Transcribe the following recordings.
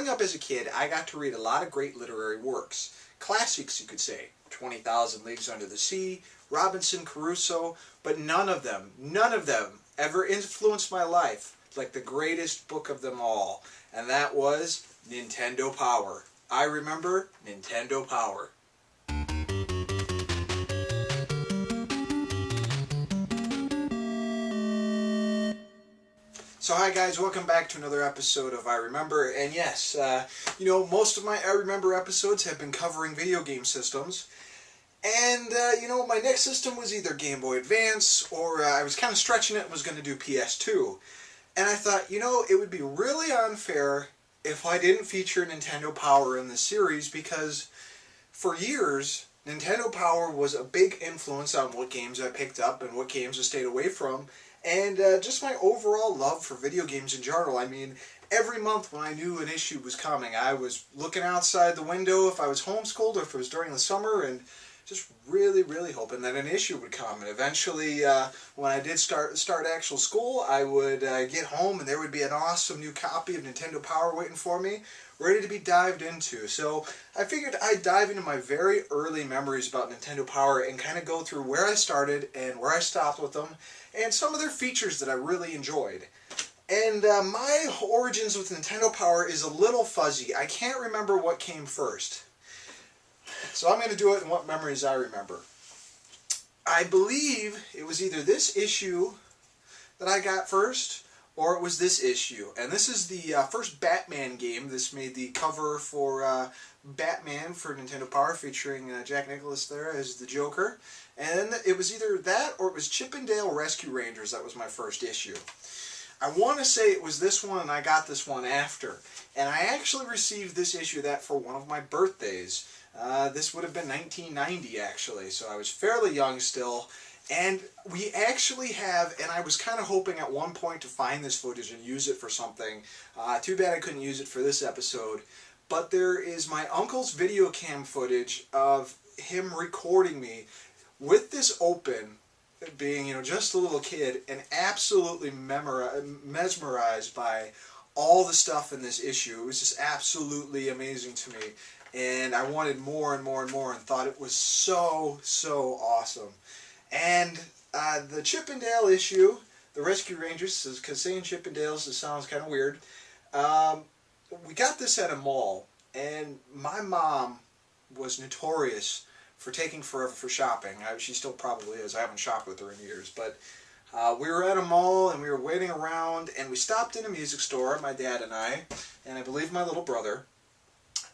growing up as a kid, I got to read a lot of great literary works. Classics, you could say. 20,000 Leagues Under the Sea, Robinson Crusoe, but none of them ever influenced my life like the greatest book of them all, and that was Nintendo Power. I remember Nintendo Power. So hi guys, welcome back to another episode of I Remember, and yes, most of my I Remember episodes have been covering video game systems, and my next system was either Game Boy Advance, or I was kind of stretching it and was going to do PS2, and I thought, it would be really unfair if I didn't feature Nintendo Power in this series, because for years, Nintendo Power was a big influence on what games I picked up and what games I stayed away from, and just my overall love for video games in general. I mean, every month when I knew an issue was coming, I was looking outside the window if I was homeschooled or if it was during the summer, and just really, really hoping that an issue would come. And eventually, when I did start actual school, I would get home and there would be an awesome new copy of Nintendo Power waiting for me, ready to be dived into. So I figured I'd dive into my very early memories about Nintendo Power and kind of go through where I started and where I stopped with them, and some of their features that I really enjoyed. And my origins with Nintendo Power is a little fuzzy. I can't remember what came first. So I'm going to do it in what memories I remember. I believe it was either this issue that I got first, or it was this issue. And this is the first Batman game. This made the cover for Batman for Nintendo Power, featuring Jack Nicklaus there as the Joker. And it was either that or it was Chip 'n Dale Rescue Rangers. That was my first issue. I want to say it was this one, and I got this one after. And I actually received this issue of that for one of my birthdays. This would have been 1990, actually, so I was fairly young still. And we actually have, and I was kind of hoping at one point to find this footage and use it for something. Too bad I couldn't use it for this episode. But there is my uncle's video cam footage of him recording me with this open, being just a little kid, and absolutely mesmerized by all the stuff in this issue. It was just absolutely amazing to me. And I wanted more and more and more, and thought it was so, so awesome. And the Chip 'n Dale issue, the Rescue Rangers, because saying Chip 'n Dale's sounds kind of weird, we got this at a mall, and my mom was notorious for taking forever for shopping. She still probably is. I haven't shopped with her in years, but we were at a mall, and we were waiting around, and we stopped in a music store, my dad and I believe my little brother.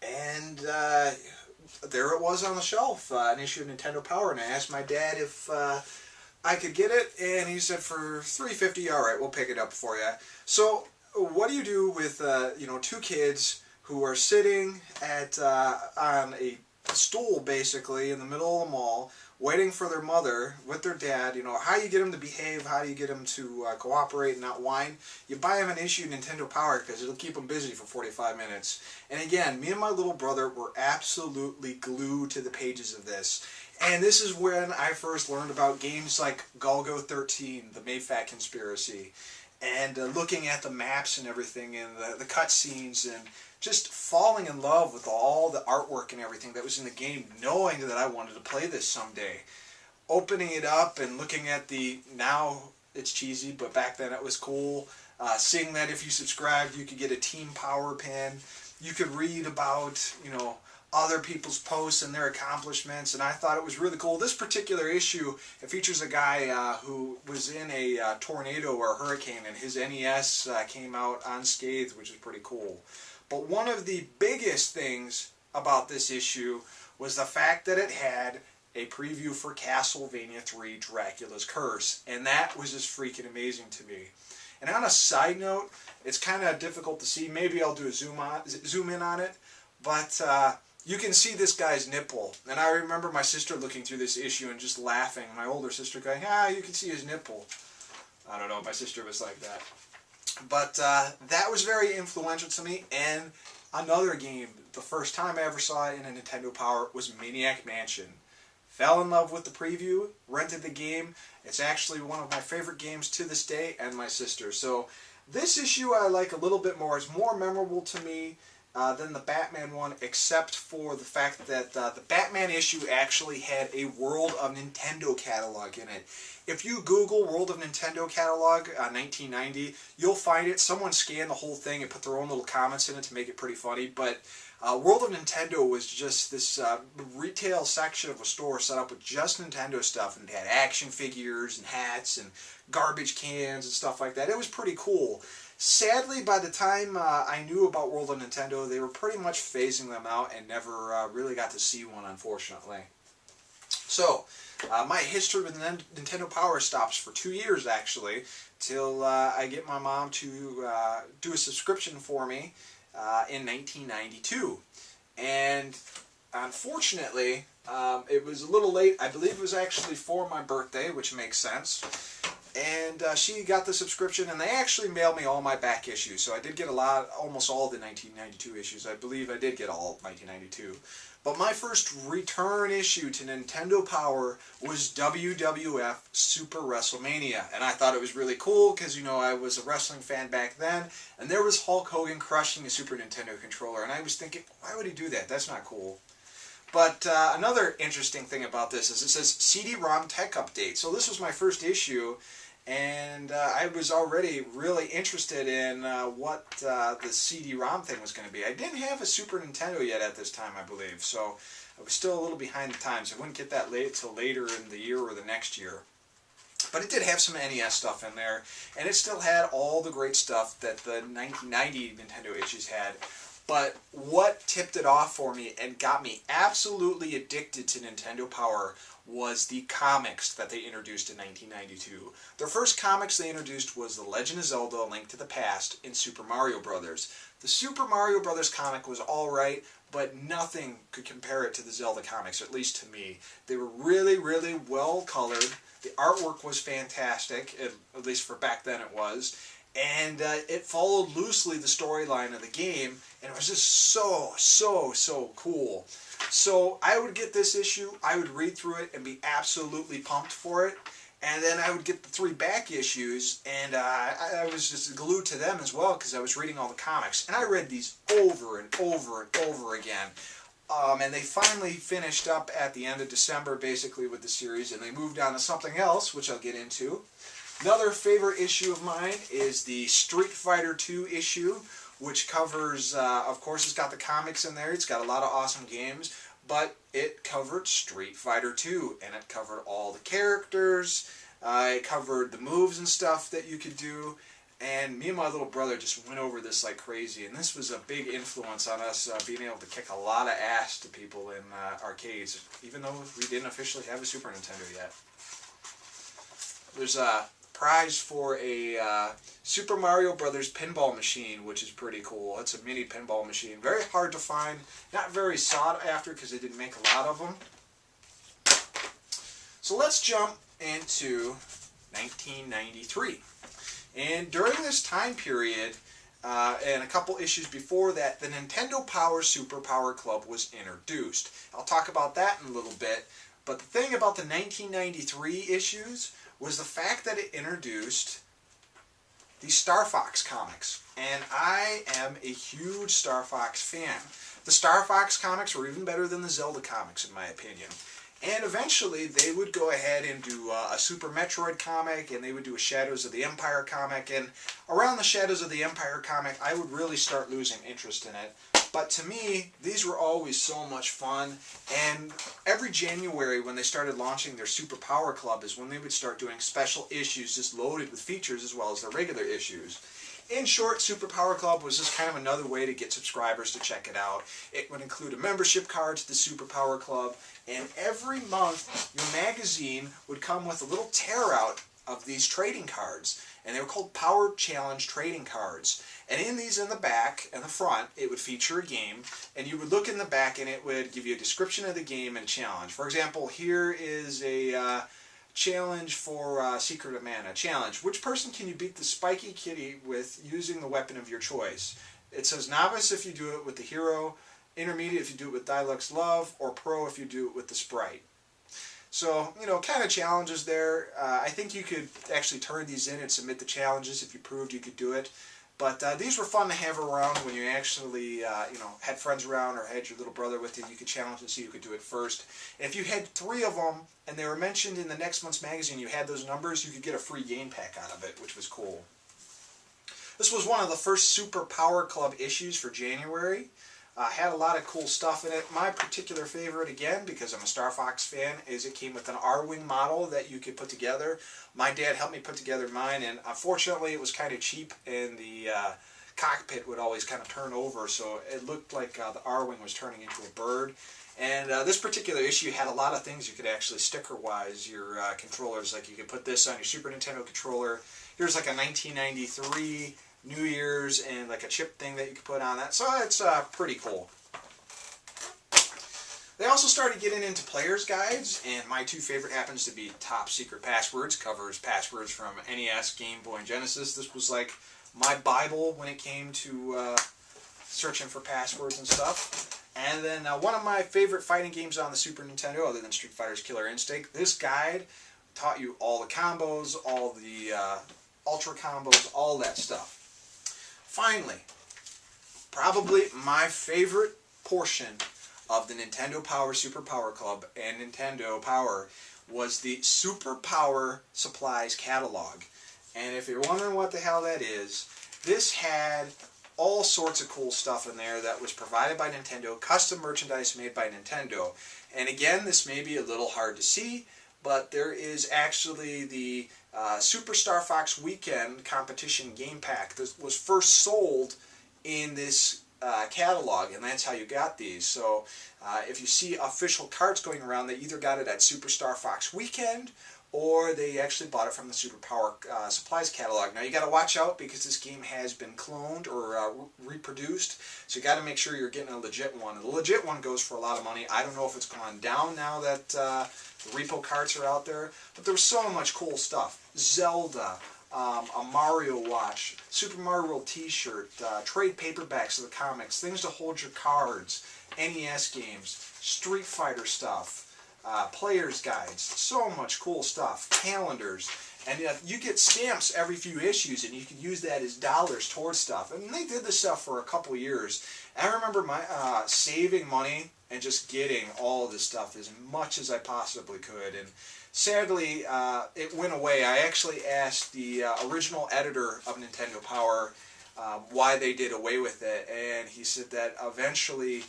And there it was on the shelf, an issue of Nintendo Power, and I asked my dad if I could get it, and he said for $3.50, all right, we'll pick it up for you. So what do you do with two kids who are sitting at on a stool basically in the middle of the mall, waiting for their mother with their dad? How do you get them to behave? How do you get them to cooperate and not whine? You buy them an issue of Nintendo Power, because it'll keep them busy for 45 minutes. And again, me and my little brother were absolutely glued to the pages of this. And this is when I first learned about games like Golgo 13, the Mayfac Conspiracy, and looking at the maps and everything, and the cutscenes, and just falling in love with all the artwork and everything that was in the game, knowing that I wanted to play this someday. Opening it up and looking at now it's cheesy, but back then it was cool, seeing that if you subscribed you could get a Team Power pin. You could read about, other people's posts and their accomplishments, and I thought it was really cool. This particular issue, it features a guy who was in a tornado or a hurricane, and his NES came out unscathed, which is pretty cool. But one of the biggest things about this issue was the fact that it had a preview for Castlevania 3 Dracula's Curse, and that was just freaking amazing to me. And on a side note, it's kind of difficult to see. Maybe I'll do a zoom in on it, but you can see this guy's nipple. And I remember my sister looking through this issue and just laughing. My older sister going, you can see his nipple. I don't know, my sister was like that. But that was very influential to me. And another game, the first time I ever saw it in a Nintendo Power, was Maniac Mansion. Fell in love with the preview, rented the game. It's actually one of my favorite games to this day, and my sister. So this issue I like a little bit more. It's more memorable to me, than the Batman one, except for the fact that the Batman issue actually had a World of Nintendo catalog in it. If you Google World of Nintendo catalog 1990, you'll find it. Someone scanned the whole thing and put their own little comments in it to make it pretty funny, but World of Nintendo was just this retail section of a store set up with just Nintendo stuff, and it had action figures and hats and garbage cans and stuff like that. It was pretty cool. Sadly, by the time I knew about World of Nintendo, they were pretty much phasing them out and never really got to see one, unfortunately. So, my history with Nintendo Power stops for 2 years, actually, till I get my mom to do a subscription for me in 1992. And unfortunately, it was a little late. I believe it was actually for my birthday, which makes sense. And she got the subscription, and they actually mailed me all my back issues. So I did get almost all the 1992 issues. I believe I did get all of 1992. But my first return issue to Nintendo Power was WWF Super WrestleMania. And I thought it was really cool because, you know, I was a wrestling fan back then. And there was Hulk Hogan crushing a Super Nintendo controller. And I was thinking, why would he do that? That's not cool. But another interesting thing about this is it says CD-ROM Tech Update. So this was my first issue, and I was already really interested in what the CD-ROM thing was going to be. I didn't have a Super Nintendo yet at this time, I believe, so I was still a little behind the times. I wouldn't get that till later in the year or the next year. But it did have some NES stuff in there, and it still had all the great stuff that the 1990 Nintendo issues had. But what tipped it off for me and got me absolutely addicted to Nintendo Power was the comics that they introduced in 1992. Their first comics they introduced was The Legend of Zelda: A Link to the Past and Super Mario Brothers. The Super Mario Brothers comic was alright, but nothing could compare it to the Zelda comics, at least to me. They were really, really well colored. The artwork was fantastic, at least for back then it was. And it followed loosely the storyline of the game, and it was just so cool. So I would get this issue, I would read through it and be absolutely pumped for it, and then I would get the 3 back issues, and I was just glued to them as well because I was reading all the comics. And I read these over and over and over again. And they finally finished up at the end of December, basically, with the series, and they moved on to something else, which I'll get into. Another favorite issue of mine is the Street Fighter II issue, which covers, of course, it's got the comics in there, it's got a lot of awesome games, but it covered Street Fighter II, and it covered all the characters, it covered the moves and stuff that you could do, and me and my little brother just went over this like crazy, and this was a big influence on us being able to kick a lot of ass to people in arcades, even though we didn't officially have a Super Nintendo yet. There's a prize for a Super Mario Brothers pinball machine, which is pretty cool. It's a mini pinball machine. Very hard to find, not very sought after because they didn't make a lot of them. So let's jump into 1993. And during this time period, and a couple issues before that, the Nintendo Power Super Power Club was introduced. I'll talk about that in a little bit, but the thing about the 1993 issues was the fact that it introduced the Star Fox comics. And I am a huge Star Fox fan. The Star Fox comics were even better than the Zelda comics, in my opinion. And eventually they would go ahead and do a Super Metroid comic, and they would do a Shadows of the Empire comic. And around the Shadows of the Empire comic, I would really start losing interest in it. But to me, these were always so much fun, and every January when they started launching their Super Power Club is when they would start doing special issues just loaded with features as well as their regular issues. In short, Super Power Club was just kind of another way to get subscribers to check it out. It would include a membership card to the Super Power Club, and every month your magazine would come with a little tear out of these trading cards, and they were called Power Challenge trading cards. And in these, in the back and the front, it would feature a game, and you would look in the back and it would give you a description of the game and a challenge. For example, here is a challenge for Secret of Mana. Challenge: which person can you beat the spiky kitty with using the weapon of your choice? It says novice if you do it with the hero, intermediate if you do it with Deluxe Love, or pro if you do it with the sprite. So, you know, kind of challenges there. I think you could actually turn these in and submit the challenges if you proved you could do it. But these were fun to have around when you actually, had friends around or had your little brother with you. You could challenge and see who could do it first. And if you had 3 of them and they were mentioned in the next month's magazine, you had those numbers, you could get a free game pack out of it, which was cool. This was one of the first Super Power Club issues for January. Had a lot of cool stuff in it. My particular favorite, again, because I'm a Star Fox fan, is it came with an R-Wing model that you could put together. My dad helped me put together mine, and unfortunately it was kind of cheap, and the cockpit would always kind of turn over, so it looked like the R-Wing was turning into a bird. And this particular issue had a lot of things you could actually sticker-wise, your controllers. Like you could put this on your Super Nintendo controller. Here's like a 1993 New Year's and like a chip thing that you could put on that. So it's pretty cool. They also started getting into player's guides, and my 2 favorite happens to be Top Secret Passwords. Covers passwords from NES, Game Boy, and Genesis. This was like my Bible when it came to searching for passwords and stuff. And then one of my favorite fighting games on the Super Nintendo, other than Street Fighter's Killer Instinct, this guide taught you all the combos, all the ultra combos, all that stuff. Finally, probably my favorite portion of the Nintendo Power Super Power Club and Nintendo Power was the Super Power Supplies catalog. And if you're wondering what the hell that is, this had all sorts of cool stuff in there that was provided by Nintendo, custom merchandise made by Nintendo. And again, this may be a little hard to see, but there is actually the Super Star Fox Weekend Competition Game Pack that was first sold in this catalog, and that's how you got these. So if you see official carts going around, they either got it at Super Star Fox Weekend or they actually bought it from the Super Power Supplies catalog. Now you got to watch out because this game has been cloned or reproduced, so you got to make sure you're getting a legit one. The legit one goes for a lot of money. I don't know if it's gone down now that the repo carts are out there, but there was so much cool stuff. Zelda, a Mario watch, Super Mario World t-shirt, trade paperbacks of the comics, things to hold your cards, NES games, Street Fighter stuff, player's guides, so much cool stuff, calendars, and you get stamps every few issues, and you can use that as dollars towards stuff. And they did this stuff for a couple years. And I remember my saving money and just getting all of this stuff as much as I possibly could. And sadly, it went away. I actually asked the original editor of Nintendo Power why they did away with it, and he said that eventually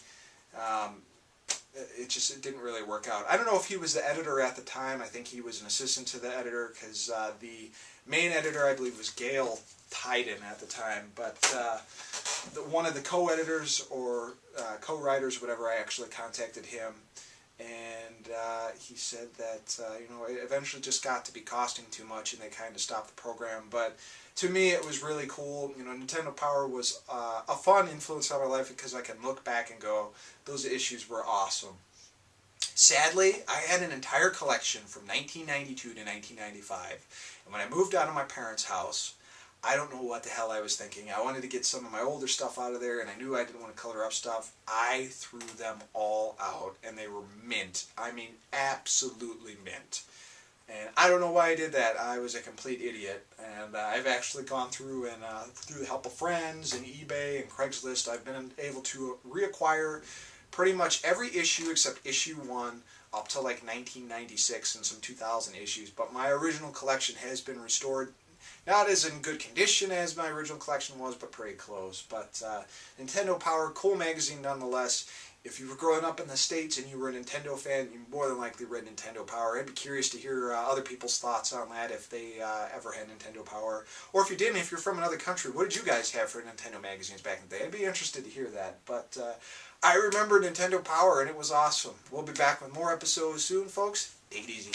it didn't really work out. I don't know if he was the editor at the time. I think he was an assistant to the editor, because the main editor, I believe, was Gail Tyden at the time. But one of the co-editors or co-writers, whatever, I actually contacted him, and he said that it eventually just got to be costing too much, and they kind of stopped the program. But to me, it was really cool. Nintendo Power was a fun influence on my life because I can look back and go, those issues were awesome. Sadly, I had an entire collection from 1992 to 1995, and when I moved out of my parents' house, I don't know what the hell I was thinking. I wanted to get some of my older stuff out of there, and I knew I didn't want to color up stuff. I threw them all out, and they were mint. I mean, absolutely mint. And I don't know why I did that. I was a complete idiot. And I've actually gone through and through the help of friends and eBay and Craigslist, I've been able to reacquire pretty much every issue except issue 1 up to like 1996 and some 2000 issues. But my original collection has been restored. Not as in good condition as my original collection was, but pretty close. But Nintendo Power, cool magazine nonetheless. If you were growing up in the States and you were a Nintendo fan, you more than likely read Nintendo Power. I'd be curious to hear other people's thoughts on that if they ever had Nintendo Power. Or if you didn't, if you're from another country, what did you guys have for Nintendo magazines back in the day? I'd be interested to hear that. But I remember Nintendo Power, and it was awesome. We'll be back with more episodes soon, folks. Take it easy.